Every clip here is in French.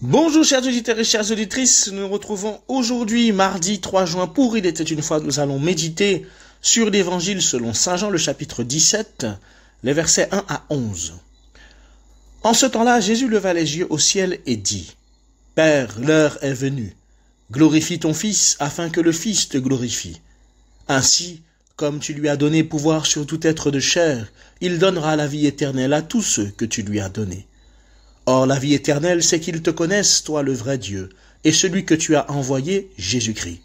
Bonjour chers auditeurs et chères auditrices, nous nous retrouvons aujourd'hui mardi 3 juin pour Il était une fois. Nous allons méditer sur l'évangile selon Saint Jean le chapitre 17, les versets 1 à 11. En ce temps-là, Jésus leva les yeux au ciel et dit : Père, l'heure est venue, glorifie ton Fils afin que le Fils te glorifie. Ainsi, comme tu lui as donné pouvoir sur tout être de chair, il donnera la vie éternelle à tous ceux que tu lui as donnés. Or, la vie éternelle, c'est qu'ils te connaissent, toi le vrai Dieu, et celui que tu as envoyé, Jésus-Christ.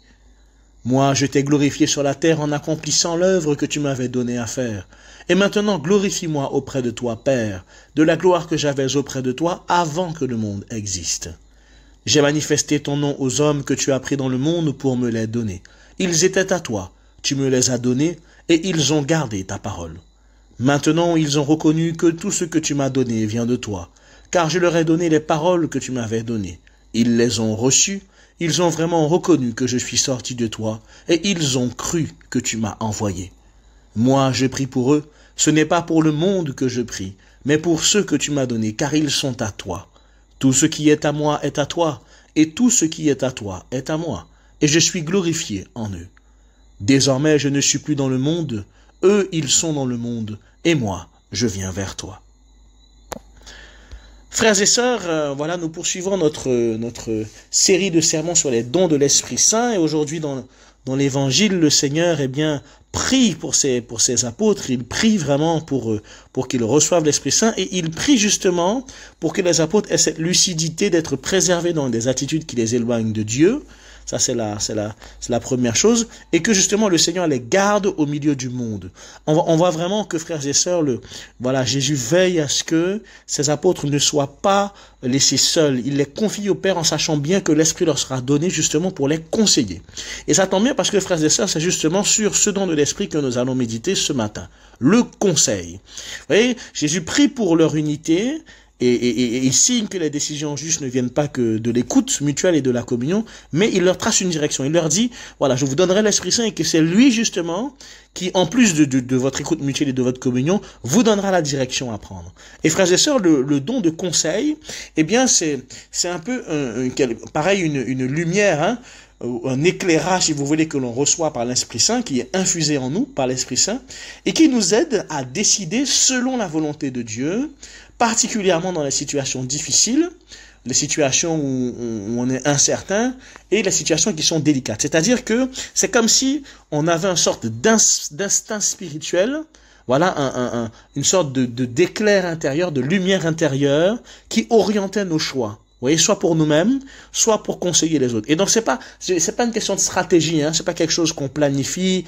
Moi, je t'ai glorifié sur la terre en accomplissant l'œuvre que tu m'avais donnée à faire. Et maintenant, glorifie-moi auprès de toi, Père, de la gloire que j'avais auprès de toi avant que le monde existe. J'ai manifesté ton nom aux hommes que tu as pris dans le monde pour me les donner. Ils étaient à toi, tu me les as donnés, et ils ont gardé ta parole. Maintenant, ils ont reconnu que tout ce que tu m'as donné vient de toi, car je leur ai donné les paroles que tu m'avais données. Ils les ont reçues, ils ont vraiment reconnu que je suis sorti de toi, et ils ont cru que tu m'as envoyé. Moi, je prie pour eux, ce n'est pas pour le monde que je prie, mais pour ceux que tu m'as donnés, car ils sont à toi. Tout ce qui est à moi est à toi, et tout ce qui est à toi est à moi, et je suis glorifié en eux. Désormais, je ne suis plus dans le monde, eux, ils sont dans le monde, et moi, je viens vers toi. Frères et sœurs, voilà, nous poursuivons notre série de sermons sur les dons de l'Esprit Saint. Et aujourd'hui, dans l'Évangile, le Seigneur, prie pour ses apôtres. Il prie vraiment pour qu'ils reçoivent l'Esprit Saint. Et il prie justement pour que les apôtres aient cette lucidité d'être préservés dans des attitudes qui les éloignent de Dieu. Ça, c'est la première chose. Et que justement, le Seigneur les garde au milieu du monde. On voit vraiment que, frères et sœurs, Jésus veille à ce que ces apôtres ne soient pas laissés seuls. Il les confie au Père en sachant bien que l'Esprit leur sera donné justement pour les conseiller. Et ça tombe bien parce que, frères et sœurs, c'est justement sur ce don de l'Esprit que nous allons méditer ce matin. Le conseil. Vous voyez, Jésus prie pour leur unité. Et il signe que les décisions justes ne viennent pas que de l'écoute mutuelle et de la communion, mais il leur trace une direction. Il leur dit, voilà, je vous donnerai l'Esprit Saint et que c'est lui justement qui, en plus de votre écoute mutuelle et de votre communion, vous donnera la direction à prendre. Et frères et sœurs, le don de conseil, eh bien, c'est un peu pareil, une lumière, hein, un éclairage, si vous voulez, que l'on reçoit par l'Esprit Saint, qui est infusé en nous par l'Esprit Saint, et qui nous aide à décider selon la volonté de Dieu, particulièrement dans les situations difficiles, les situations où on est incertain, et les situations qui sont délicates. C'est-à-dire que c'est comme si on avait une sorte d'instinct spirituel, voilà, une sorte d'éclair intérieur, de lumière intérieure, qui orientait nos choix. Vous voyez, soit pour nous-mêmes, soit pour conseiller les autres. Et donc c'est pas une question de stratégie, hein, c'est pas quelque chose qu'on planifie,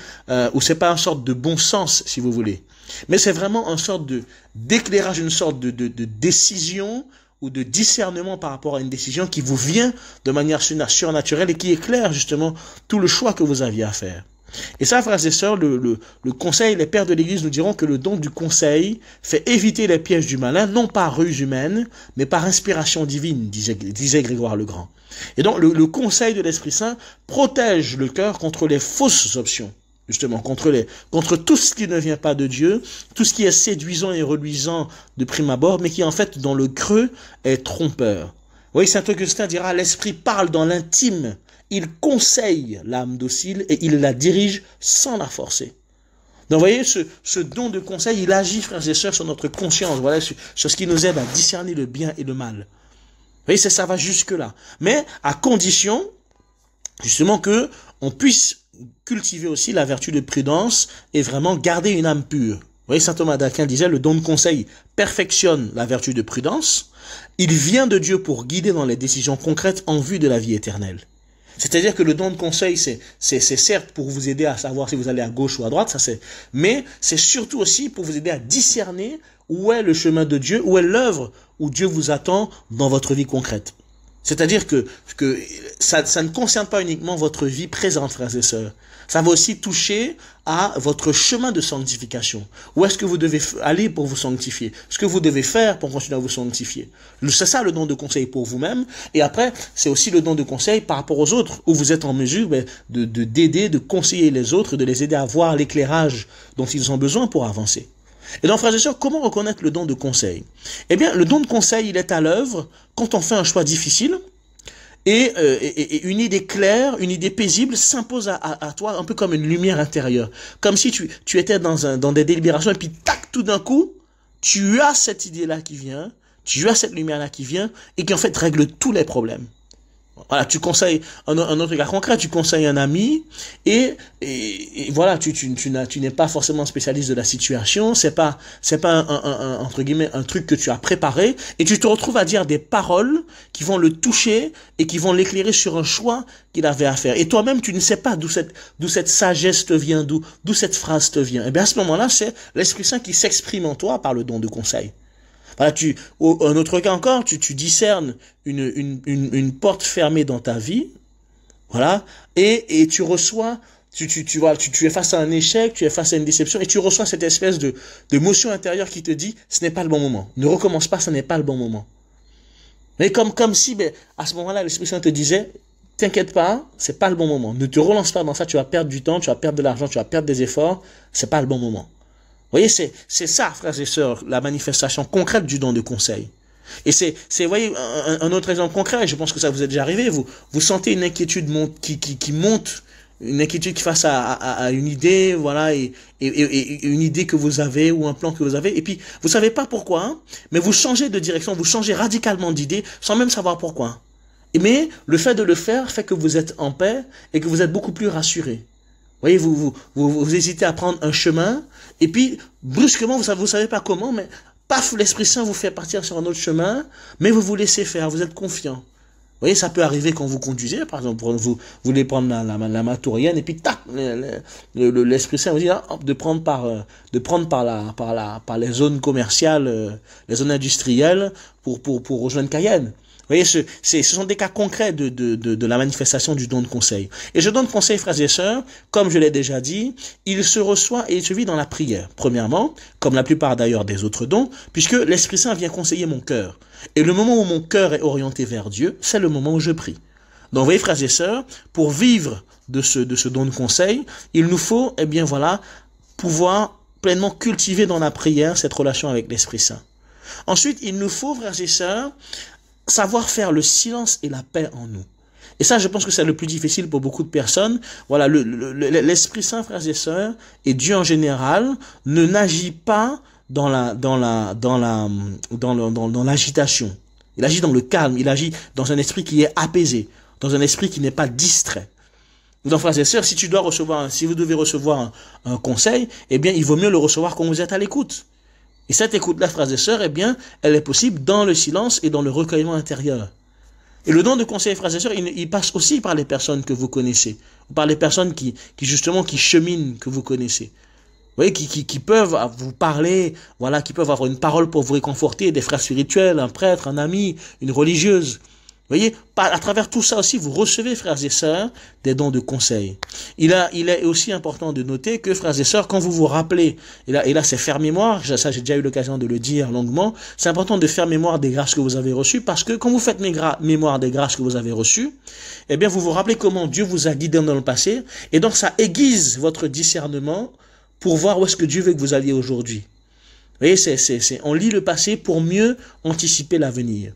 ou c'est pas une sorte de bon sens, si vous voulez. Mais c'est vraiment une sorte d'éclairage, une sorte de décision ou de discernement par rapport à une décision qui vous vient de manière surnaturelle et qui éclaire justement tout le choix que vous aviez à faire. Et ça, frères et sœurs, le conseil, les pères de l'Église nous diront que le don du conseil fait éviter les pièges du malin, non par ruse humaine, mais par inspiration divine, disait Grégoire le Grand. Et donc, le conseil de l'Esprit Saint protège le cœur contre les fausses options, justement, contre tout ce qui ne vient pas de Dieu, tout ce qui est séduisant et reluisant de prime abord, mais qui, en fait, dans le creux, est trompeur. Oui, saint Augustin dira, l'Esprit parle dans l'intime. Il conseille l'âme docile et il la dirige sans la forcer. Donc, vous voyez, ce don de conseil, il agit, frères et sœurs, sur notre conscience, voilà, sur ce qui nous aide à discerner le bien et le mal. Vous voyez, ça va jusque-là. Mais à condition, justement, que on puisse cultiver aussi la vertu de prudence et vraiment garder une âme pure. Vous voyez, saint Thomas d'Aquin disait, le don de conseil perfectionne la vertu de prudence. Il vient de Dieu pour guider dans les décisions concrètes en vue de la vie éternelle. C'est-à-dire que le don de conseil, c'est certes pour vous aider à savoir si vous allez à gauche ou à droite, mais c'est surtout aussi pour vous aider à discerner où est le chemin de Dieu, où est l'œuvre où Dieu vous attend dans votre vie concrète. C'est-à-dire que ça ne concerne pas uniquement votre vie présente, frères et sœurs. Ça va aussi toucher à votre chemin de sanctification. Où est-ce que vous devez aller pour vous sanctifier? Ce que vous devez faire pour continuer à vous sanctifier. C'est ça le don de conseil pour vous-même. Et après, c'est aussi le don de conseil par rapport aux autres, où vous êtes en mesure d'aider, de conseiller les autres, de les aider à voir l'éclairage dont ils ont besoin pour avancer. Et donc, frères et sœurs, comment reconnaître le don de conseil? Eh bien, le don de conseil, il est à l'œuvre quand on fait un choix difficile et une idée claire, une idée paisible s'impose à toi, un peu comme une lumière intérieure. Comme si tu étais dans des délibérations et puis, tac, tout d'un coup, tu as cette idée-là qui vient, tu as cette lumière-là qui vient et qui, en fait, règle tous les problèmes. Voilà, tu conseilles un autre cas concret, tu conseilles un ami et voilà, tu n'es pas forcément spécialiste de la situation, c'est pas entre guillemets un truc que tu as préparé et tu te retrouves à dire des paroles qui vont le toucher et qui vont l'éclairer sur un choix qu'il avait à faire. Et toi-même, tu ne sais pas d'où cette sagesse te vient, d'où cette phrase te vient. Et bien à ce moment-là, c'est l'Esprit Saint qui s'exprime en toi par le don de conseil. Voilà, un autre cas encore, tu discernes une porte fermée dans ta vie, voilà, et tu reçois, tu es face à un échec, tu es face à une déception, et tu reçois cette espèce de motion intérieure qui te dit, ce n'est pas le bon moment, ne recommence pas, ce n'est pas le bon moment. Mais comme si, à ce moment-là, l'Esprit Saint te disait, t'inquiète pas, c'est pas le bon moment, ne te relance pas dans ça, tu vas perdre du temps, tu vas perdre de l'argent, tu vas perdre des efforts, c'est pas le bon moment. Vous voyez, c'est ça, frères et sœurs, la manifestation concrète du don de conseil. Et vous voyez, un autre exemple concret, je pense que ça vous est déjà arrivé, vous sentez une inquiétude qui monte, une inquiétude face à une idée, voilà, et une idée que vous avez, ou un plan que vous avez, et puis vous savez pas pourquoi, hein, mais vous changez de direction, vous changez radicalement d'idée, sans même savoir pourquoi. Mais le fait de le faire fait que vous êtes en paix, et que vous êtes beaucoup plus rassuré. Vous voyez, vous hésitez à prendre un chemin, et puis, brusquement, vous savez pas comment, mais paf, l'Esprit Saint vous fait partir sur un autre chemin, mais vous vous laissez faire, vous êtes confiant. Vous voyez, ça peut arriver quand vous conduisez, par exemple, vous voulez prendre la Maturienne, et puis tac, l'Esprit Saint vous dit de prendre par les zones commerciales, les zones industrielles, pour rejoindre Cayenne. Vous voyez, ce sont des cas concrets de la manifestation du don de conseil. Et je donne conseil, frères et sœurs, comme je l'ai déjà dit, il se reçoit et il se vit dans la prière. Premièrement, comme la plupart d'ailleurs des autres dons, puisque l'Esprit Saint vient conseiller mon cœur. Et le moment où mon cœur est orienté vers Dieu, c'est le moment où je prie. Donc, vous voyez, frères et sœurs, pour vivre de ce don de conseil, il nous faut, eh bien voilà, pouvoir pleinement cultiver dans la prière cette relation avec l'Esprit Saint. Ensuite, il nous faut, frères et sœurs, savoir faire le silence et la paix en nous. Et ça, je pense que c'est le plus difficile pour beaucoup de personnes. Voilà, l'Esprit Saint, frères et sœurs, et Dieu en général, ne n'agit pas dans l'agitation. Il agit dans le calme, il agit dans un esprit qui est apaisé, dans un esprit qui n'est pas distrait. Donc, frères et sœurs, si vous devez recevoir un conseil, eh bien, il vaut mieux le recevoir quand vous êtes à l'écoute. Et cette écoute-là, frères et sœurs, eh bien, elle est possible dans le silence et dans le recueillement intérieur. Et le don de conseil, frères et sœurs, il passe aussi par les personnes que vous connaissez, ou par les personnes qui cheminent, que vous connaissez. Vous voyez, qui peuvent vous parler, voilà, qui peuvent avoir une parole pour vous réconforter, des frères spirituels, un prêtre, un ami, une religieuse. Vous voyez, à travers tout ça aussi, vous recevez, frères et sœurs, des dons de conseil. Il est aussi important de noter que, frères et sœurs, quand vous vous rappelez, et là c'est faire mémoire, ça j'ai déjà eu l'occasion de le dire longuement, c'est important de faire mémoire des grâces que vous avez reçues, parce que quand vous faites mémoire des grâces que vous avez reçues, eh bien vous vous rappelez comment Dieu vous a guidé dans le passé, et donc ça aiguise votre discernement pour voir où est-ce que Dieu veut que vous alliez aujourd'hui. Vous voyez, on lit le passé pour mieux anticiper l'avenir.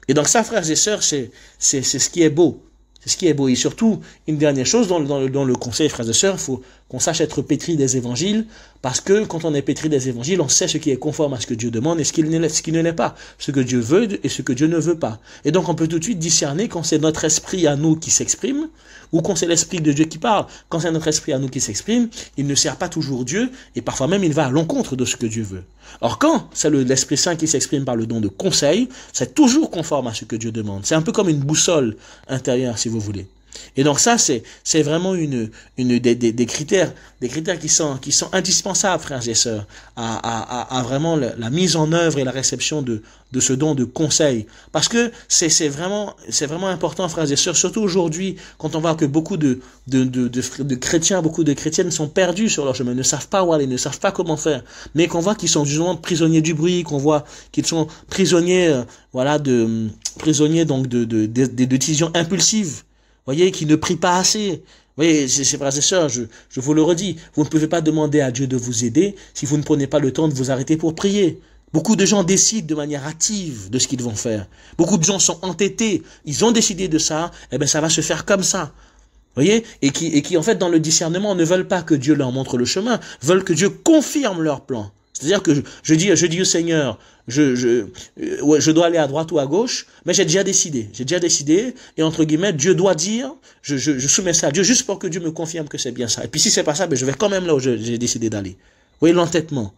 Et donc ça, frères et sœurs, c'est ce qui est beau. C'est ce qui est beau. Et surtout, une dernière chose, dans le conseil, frères et sœurs, il faut qu'on sache être pétri des évangiles, parce que quand on est pétri des évangiles, on sait ce qui est conforme à ce que Dieu demande et ce qui ne l'est pas. Ce que Dieu veut et ce que Dieu ne veut pas. Et donc on peut tout de suite discerner quand c'est notre esprit à nous qui s'exprime, ou quand c'est l'esprit de Dieu qui parle. Quand c'est notre esprit à nous qui s'exprime, il ne sert pas toujours Dieu, et parfois même il va à l'encontre de ce que Dieu veut. Or quand c'est l'Esprit Saint qui s'exprime par le don de conseil, c'est toujours conforme à ce que Dieu demande. C'est un peu comme une boussole intérieure, si vous voulez. Et donc ça, c'est vraiment des critères qui sont indispensables, frères et sœurs, à vraiment la mise en œuvre et la réception de ce don de conseil. Parce que c'est vraiment important, frères et sœurs, surtout aujourd'hui, quand on voit que beaucoup de chrétiens, beaucoup de chrétiennes sont perdus sur leur chemin, ne savent pas où aller, ne savent pas comment faire, mais qu'on voit qu'ils sont justement prisonniers du bruit, qu'on voit qu'ils sont prisonniers, prisonniers donc de décisions impulsives. Voyez, qui ne prient pas assez. voyez, c'est frères et sœurs, je vous le redis, vous ne pouvez pas demander à Dieu de vous aider si vous ne prenez pas le temps de vous arrêter pour prier. Beaucoup de gens décident de manière hâtive de ce qu'ils vont faire. Beaucoup de gens sont entêtés, ils ont décidé de ça, eh bien ça va se faire comme ça. Voyez, et qui en fait dans le discernement ne veulent pas que Dieu leur montre le chemin, veulent que Dieu confirme leur plan. C'est-à-dire que je dis au Seigneur, je dois aller à droite ou à gauche, mais j'ai déjà décidé, et entre guillemets, Dieu doit dire, je soumets ça à Dieu juste pour que Dieu me confirme que c'est bien ça. Et puis si c'est pas ça, ben je vais quand même là où j'ai décidé d'aller. Vous voyez l'entêtement.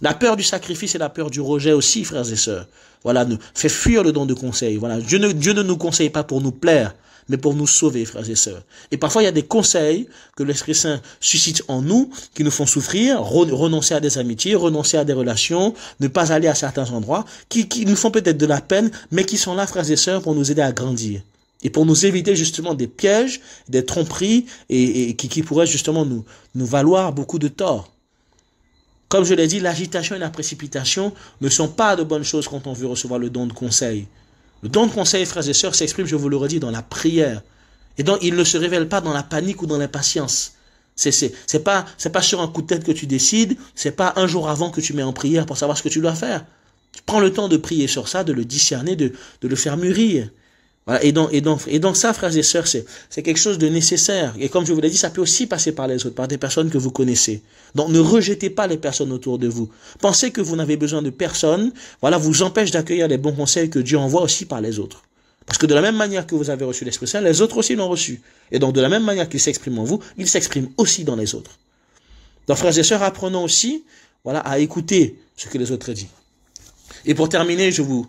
La peur du sacrifice et la peur du rejet aussi, frères et sœurs. Voilà, nous fait fuir le don de conseil. Voilà, Dieu ne nous conseille pas pour nous plaire, mais pour nous sauver, frères et sœurs. Et parfois, il y a des conseils que l'Esprit Saint suscite en nous, qui nous font souffrir, renoncer à des amitiés, renoncer à des relations, ne pas aller à certains endroits, qui nous font peut-être de la peine, mais qui sont là, frères et sœurs, pour nous aider à grandir. Et pour nous éviter justement des pièges, des tromperies, et qui pourraient justement nous valoir beaucoup de tort. Comme je l'ai dit, l'agitation et la précipitation ne sont pas de bonnes choses quand on veut recevoir le don de conseil. Le don de conseil, frères et sœurs, s'exprime, je vous le redis, dans la prière. Et donc, il ne se révèle pas dans la panique ou dans l'impatience. C'est pas sur un coup de tête que tu décides, c'est pas un jour avant que tu mets en prière pour savoir ce que tu dois faire. Tu prends le temps de prier sur ça, de le discerner, de le faire mûrir. Voilà, et donc ça, frères et sœurs, c'est quelque chose de nécessaire. Et comme je vous l'ai dit, ça peut aussi passer par les autres, par des personnes que vous connaissez. Donc ne rejetez pas les personnes autour de vous. Pensez que vous n'avez besoin de personne, voilà, vous empêche d'accueillir les bons conseils que Dieu envoie aussi par les autres. Parce que de la même manière que vous avez reçu l'Esprit Saint, les autres aussi l'ont reçu. Et donc de la même manière qu'il s'exprime en vous, il s'exprime aussi dans les autres. Donc frères et sœurs, apprenons aussi, voilà, à écouter ce que les autres disent. Et pour terminer, je vous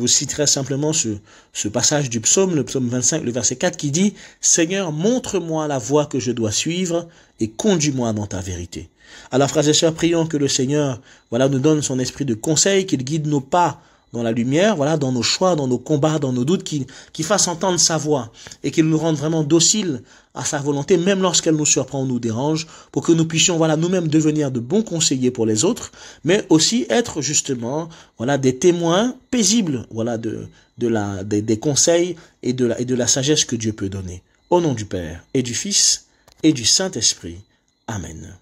citerai simplement ce passage du psaume, le psaume 25, le verset 4, qui dit « Seigneur, montre-moi la voie que je dois suivre et conduis-moi dans ta vérité. » Alors, frères et sœurs, prions que le Seigneur, voilà, nous donne son esprit de conseil, qu'il guide nos pas dans la lumière, voilà, dans nos choix, dans nos combats, dans nos doutes, qu'il fasse entendre sa voix et qu'il nous rende vraiment dociles à sa volonté, même lorsqu'elle nous surprend ou nous dérange, pour que nous puissions, voilà, nous-mêmes devenir de bons conseillers pour les autres, mais aussi être justement, voilà, des témoins paisibles, voilà, des conseils et de la sagesse que Dieu peut donner. Au nom du Père et du Fils et du Saint-Esprit. Amen.